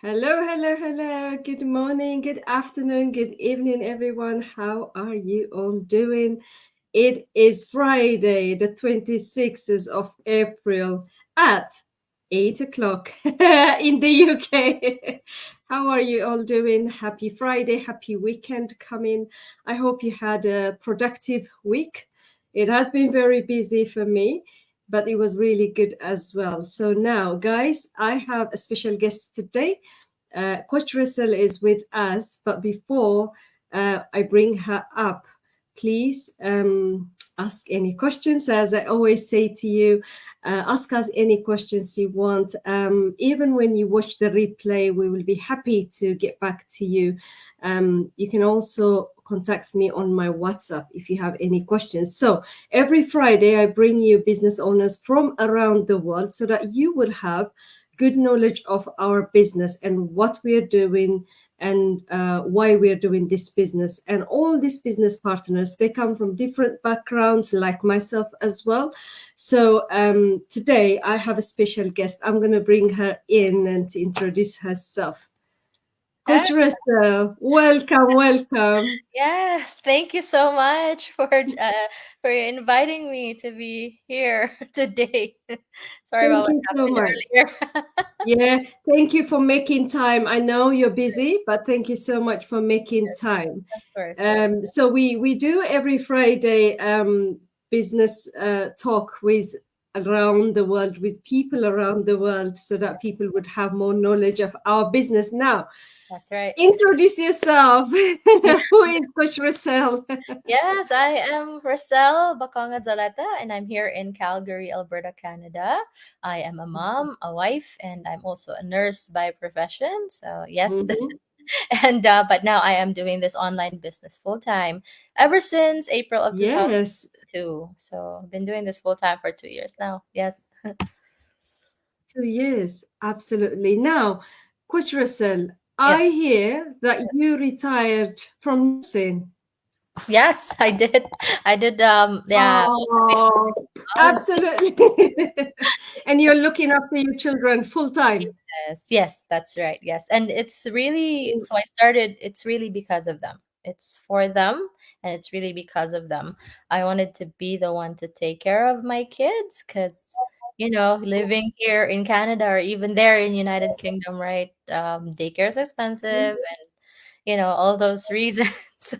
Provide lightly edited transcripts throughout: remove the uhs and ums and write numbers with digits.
Hello, hello, hello. Good morning, good afternoon, good evening, everyone. How are you all doing? It is Friday, the 26th of April at 8 o'clock in the UK. How are you all doing? Happy Friday, happy weekend coming. I hope you had a productive week. It has been very busy for me, but it was really good as well. So now, guys, I have a special guest today. Coach Racel is with us, but before I bring her up, please ask any questions. As I always say to you, ask us any questions you want. Even when you watch the replay, we will be happy to get back to you. You can also contact me on my WhatsApp if you have any questions. So every Friday, I bring you business owners from around the world so that you will have good knowledge of our business and what we are doing and why we are doing this business. And all these business partners, they come from different backgrounds, like myself as well. So today I have a special guest. I'm going to bring her in and to introduce herself. Ah, Coach Resta, welcome, welcome. yes, thank you so much for inviting me to be here today. Sorry about Thank what you so happened much. earlier. Yeah, thank you for making time. I know you're busy, but thank you so much for making time. Of course, yes. So we do every Friday business talk with around the world, with people around the world, so that people would have more knowledge of our business. Now, That's right. introduce yourself. Who is Coach Rosel? Yes, I am Racel Baconga Zaleta, and I'm here in Calgary, Alberta, Canada. I am a mom, a wife, and I'm also a nurse by profession. So yes, Mhm. and but now I am doing this online business full time ever since April of Yes, 2002. So I've been doing this full time for 2 years now. Yes. 2 years, absolutely. Now, Coach Rosel, Yes. I hear that you retired from nursing. Yes, I did. I did. Yeah. Oh, Oh, absolutely. And you're looking after your children full time. yes. Yes, that's right. Yes, and it's really. So I started. It's really because of them. It's for them, and it's really because of them. I wanted to be the one to take care of my kids, because living here in Canada or even there in United Kingdom, right? Daycare is expensive, all those reasons. So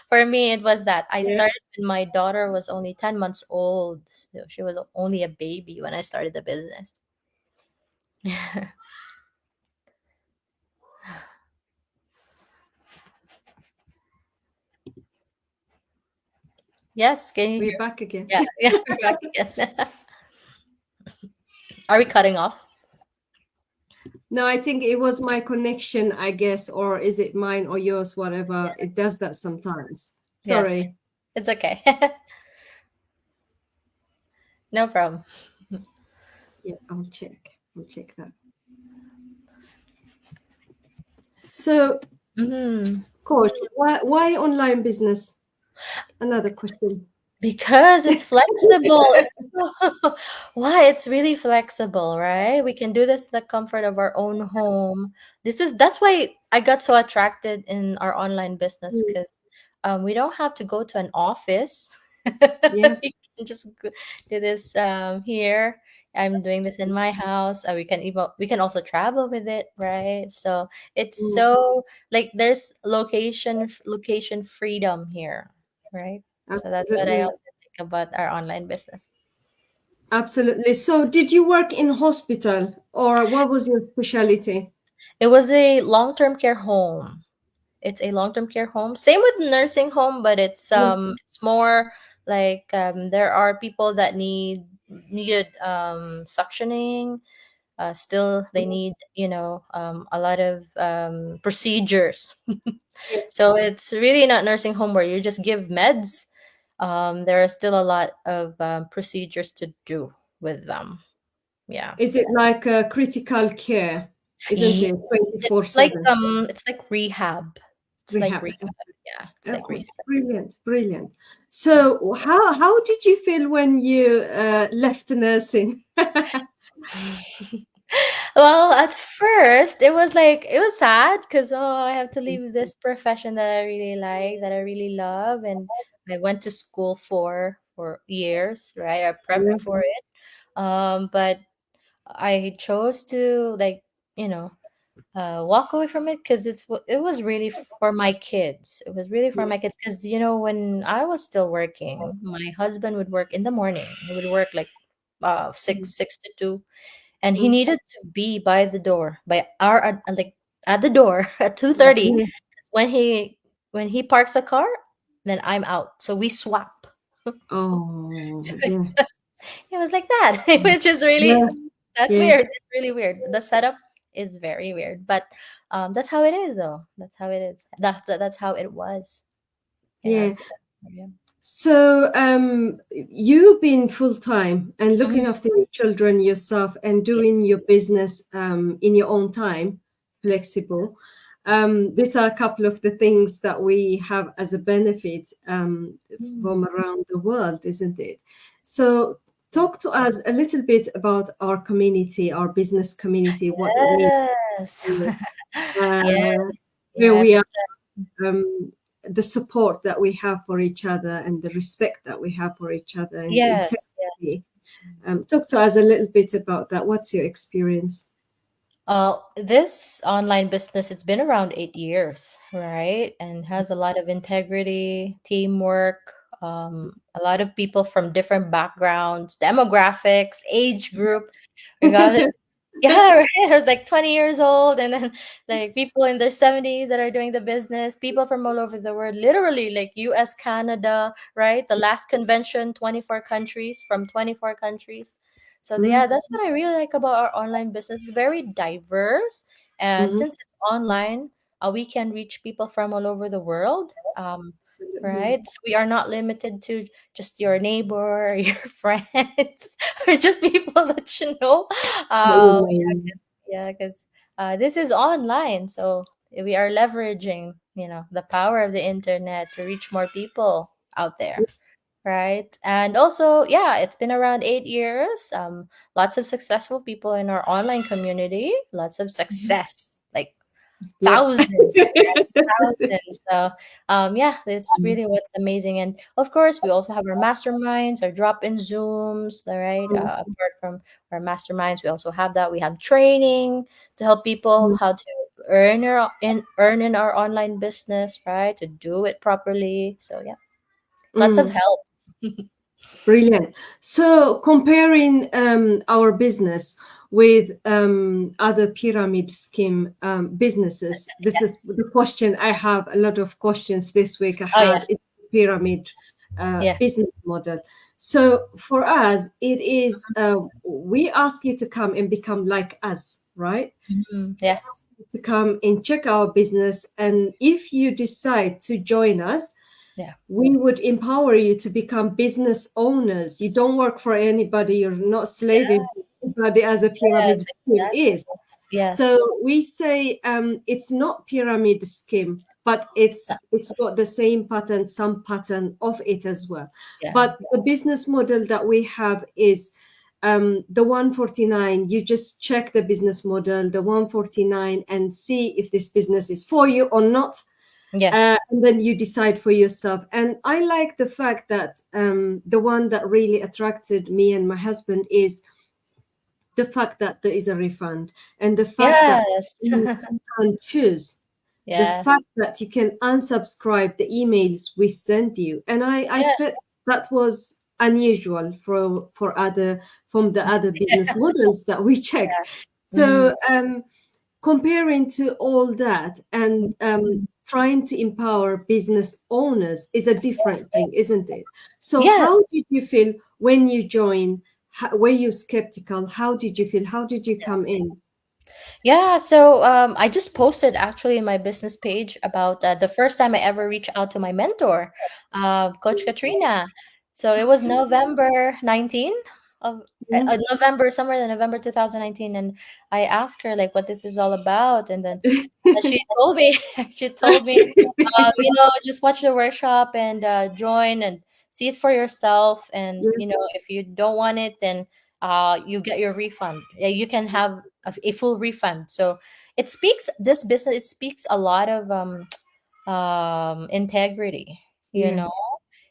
for me, it was that I Yeah. started when my daughter was only 10 months old. So she was only a baby when I started the business. Yes, can you We're hear back again. me? Yeah, yeah, we're back again. Are we cutting off? No, I think it was my connection, I guess, or is it mine or yours, whatever. It does that sometimes. Yes, Sorry. it's okay. No problem. Yeah, I'll check. I'll check that. So, Mhm. coach, why online business? Another question. Because it's flexible. It's so why it's really flexible, right? We can do this in the comfort of our own home. That's why I got so attracted in our online business Mm, because we don't have to go to an office. yeah. We can just do this here. I'm doing this in my house. We can also travel with it, right? So it's Mm, so like there's location freedom here, right? So that's what I absolutely. also think about our online business. Absolutely. So, did you work in hospital or what was your specialty? It was a long-term care home. It's a long-term care home. Same with nursing home, but Yeah. it's more like there are people that needed suctioning. Still, they need a lot of procedures. Yeah. So it's really not nursing home where you just give meds. There are still a lot of procedures to do with them. Yeah. Is it like critical care? Isn't Ye it 24/7 it's like rehab. It's like rehab? rehab. Yeah, it's like Okay, rehab. brilliant, brilliant. So, how did you feel when you left nursing? Well, at first, it was like it was sad because I have to leave this profession that I really like, that I really love, and I went to school for years, right? I Yeah. prepped for it. But I chose to like, you know, walk away from it because it was really for my kids. It was really for my kids because when I was still working, my husband would work in the morning. He would work like six to two, and he Mm. needed to be by the door by our like at the door at 2:30. Yeah. When he parks a car, then I'm out, so we swap. Oh, So yeah. it was like that, which is Yeah. really that's Yeah. weird. It's really weird. The setup is very weird, but that's how it is, though. That's how it is. That's how it was. Yeah. It's yeah. So, you being full time and looking Mhm. after your children yourself and Yeah. doing your business in your own time, flexible. These are a couple of the things that we have as a benefit Mm. from around the world, isn't it? So, talk to us a little bit about our community, our business community, what it means, Yes. Yes. uh, where Yes. we are, It's um, the support that we have for each other and the respect that we have for each other and the yes. Yes. integrity. Talk to us a little bit about that. What's your experience? This online business, it's been around 8 years, right? And has a lot of integrity, teamwork, a lot of people from different backgrounds, demographics, age group, regardless. Yeah, right. I was like 20 years old, and then like people in their 70s that are doing the business, people from all over the world, literally like US, Canada, right? The last convention, 24 countries from 24 countries. So Mm, yeah, that's what I really like about our online business. It's very diverse, and mhm. since it's online, we can reach people from all over the world. Absolutely. Right? So we are not limited to just your neighbor, your friends, or just people that you know. That you Yeah, know. because this is online, so we are leveraging, the power of the internet to reach more people out there, right? And also, yeah, it's been around 8 years. Lots of successful people in our online community. Lots of success, like Yeah. thousands, thousands. So, yeah, it's really what's amazing. And of course, we also have our masterminds, our drop-in Zooms, all right? Apart from our masterminds, we also have that. We have training to help people how to earn in our online business, right? To do it properly. So yeah, lots of Mm. help. Brilliant. So, comparing our business with other pyramid scheme businesses, this is the question I have. A lot of questions this week I Oh yeah, had. It's pyramid yeah, business model. So, for us, it is we ask you to come and become like us, right? yeah, To come and check our business, and if you decide to join us, yeah. we would empower you to become business owners. You don't work for anybody. You're not slaving for anybody as a Yes, pyramid scheme exactly. is. Yes. So we say it's not pyramid scheme, but it's got the same pattern, some pattern of it as well. Yeah. But the business model that we have is the 149. You just check the business model, the 149, and see if this business is for you or not, Yeah. and then you decide for yourself. And I like the fact that the one that really attracted me and my husband is the fact that there is a refund, and the fact that Yes. you can choose, the Yeah. fact that you can unsubscribe the emails we send you. And I Yeah. felt that was unusual for other from the other business models that we checked. Mhm. So comparing to all that and trying to empower business owners is a different thing, isn't it? So Yeah. how did you feel when you joined? Were you skeptical? How did you feel? How did you come in? Yeah, so I just posted actually in my business page about the first time I ever reached out to my mentor, Coach Katrina. So it was Okay. November 19 of Yeah. November, somewhere in November 2019, and I asked her like what this is all about, and then she told me, she told me, just watch the workshop and join and see it for yourself, and Yeah. if you don't want it, then you get your refund. You can have a full refund. So it speaks, this business, it speaks a lot of integrity, you Yeah. know.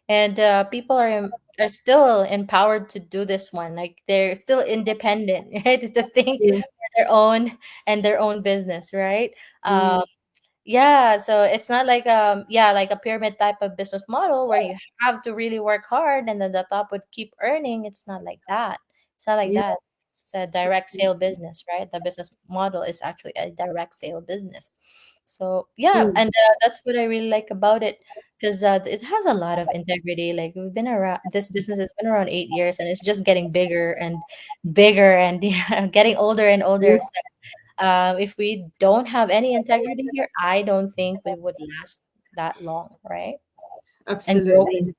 And people are still empowered to do this one, like they're still independent, right, to think Yeah. for their own and their own business, right? Mm. Yeah, so it's not like yeah, like a pyramid type of business model where you have to really work hard and then the top would keep earning. It's not like that. It's not like Yeah. that. It's a direct sale business, right? The business model is actually a direct sale business. So yeah, Mm. and that's what I really like about it, because it has a lot of integrity. Like we've been around, this business has been around 8 years, and it's just getting bigger and bigger, and yeah, getting older and older. Yeah. So if we don't have any integrity here, I don't think we would last that long, right? And growing. Absolutely.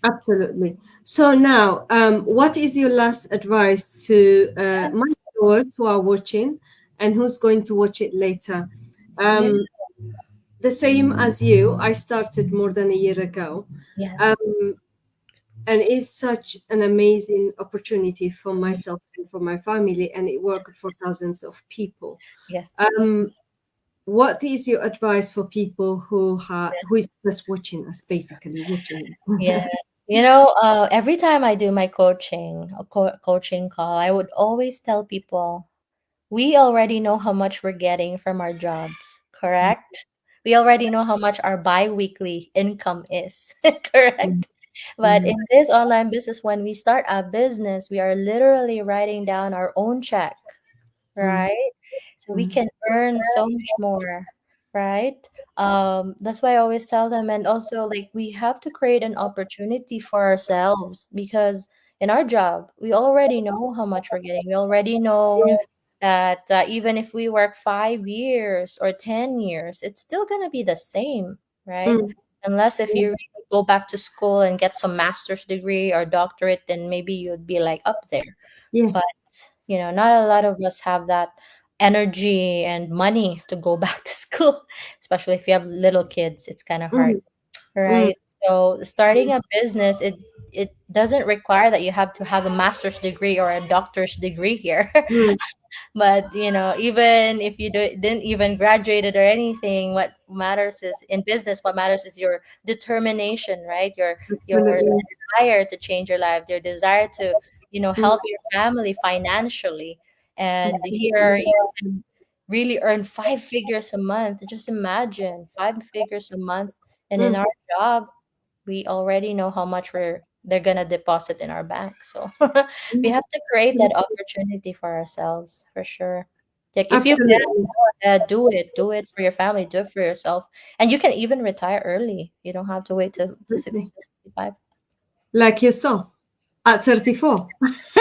Absolutely. So now, what is your last advice to my viewers who are watching and who's going to watch it later? Yeah. Um, the same as you, I started more than a year ago. Yeah. Um, and it's such an amazing opportunity for Mm. myself and for my family, and it worked for thousands of people. Yes. Um, what is your advice for people who is just watching us, basically watching Yeah. us? You know, every time I do my coaching, coaching call, I would always tell people, we already know how much we're getting from our jobs, correct? We already know how much our bi-weekly income is, Mm, correct? But mm, in this online business, when we start a business, we are literally writing down our own check, mm, right? So we mm, can earn so much more, right? That's why I always tell them, and also like we have to create an opportunity for ourselves, because in our job, we already know how much we're getting. We already know yeah, that even if we work 5 years or 10 years, it's still going to be the same, right? mm, Unless if yeah, you really go back to school and get some master's degree or doctorate, then maybe you'd be like up there. yeah, But, not a lot of us have that energy and money to go back to school, especially if you have little kids. It's kind of hard, mm, mm, right? So starting a business, it doesn't require that you have to have a master's degree or a doctor's degree here. mm, But even if you didn't even graduated or anything, what matters is in business, what matters is your determination, right? Your absolutely. desire to change your life, your desire to Mm, help your family financially. And here absolutely. you can really earn 5 figures a month. Just imagine 5 figures a month. And in Mm, our job, we already know how much they're gonna deposit in our bank. So we mm, have to create that absolutely. opportunity for ourselves, for sure. Like if you can, Absolutely. do it. Do it for your family. Do it for yourself. And you can even retire early. You don't have to wait to 60 Absolutely. to 65. Like yourself at 34.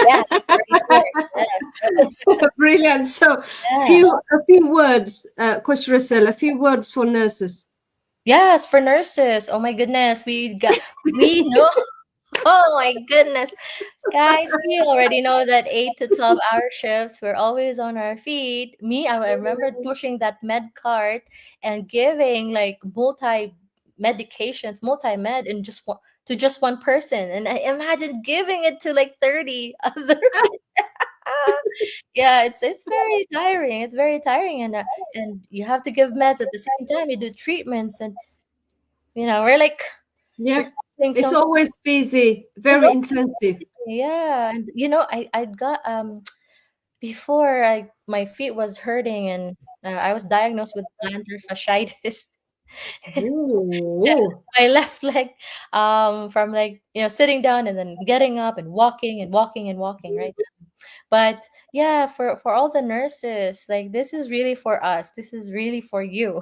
Yeah, 34. Yeah. Brilliant. So, Yeah. a few words, Coach Russell, a few words for nurses. Yes, for nurses. Oh my goodness. We know. Oh my goodness. Guys, we already know that 8 to 12-hour shifts, we're always on our feet. Me, I remember pushing that med cart and giving like multi-med to just one person. And I imagine giving it to like 30 other. Yeah, it's very tiring. It's very tiring, and you have to give meds at the same time. You do treatments, and we're like Yeah. we're doing It's something. always busy, It's very intensive. Yeah, and I got before my feet was hurting, and I was diagnosed with plantar fasciitis. Ooh. My left leg, from like sitting down and then getting up and walking and walking and walking, right? But yeah, for all the nurses, like this is really for us. This is really for you.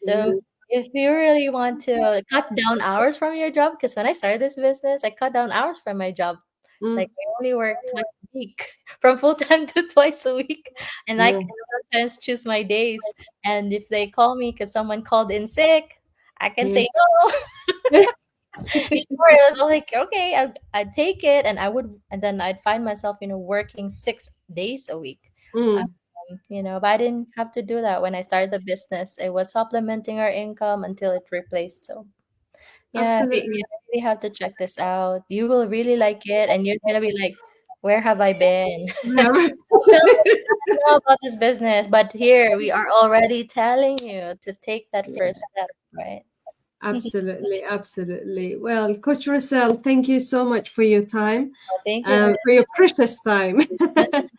So Mm, if you really want to cut down hours from your job, because when I started this business, I cut down hours from my job. mm, Like I only work twice a week, from full time to twice a week, and I yeah. can sometimes choose my days. And if they call me because someone called in sick, I can Yeah. say no. Before it was like, okay, I'd take it, and and then I'd find myself, working 6 days a week. Mm, But I didn't have to do that when I started the business. It was supplementing our income until it replaced. So yeah, you absolutely. really have to check this out. You will really like it, and you're gonna be like, Where have I been? Yeah. Don't tell me I know about this business, but here we are already telling you to take that first step, right? Absolutely, absolutely. Well, Coach Racel, thank you so much for your time, Well, thank you. for your precious time.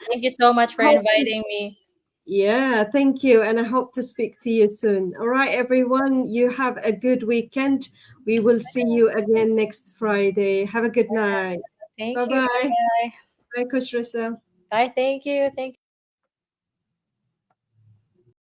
Thank you so much for Hope to inviting me. Yeah, thank you. And I hope to speak to you soon. All right, everyone, you have a good weekend. We will see you again next Friday. Have a good night. Thank Bye you. bye. Bye. Bye, Coach Russell. Bye. Thank you. Thank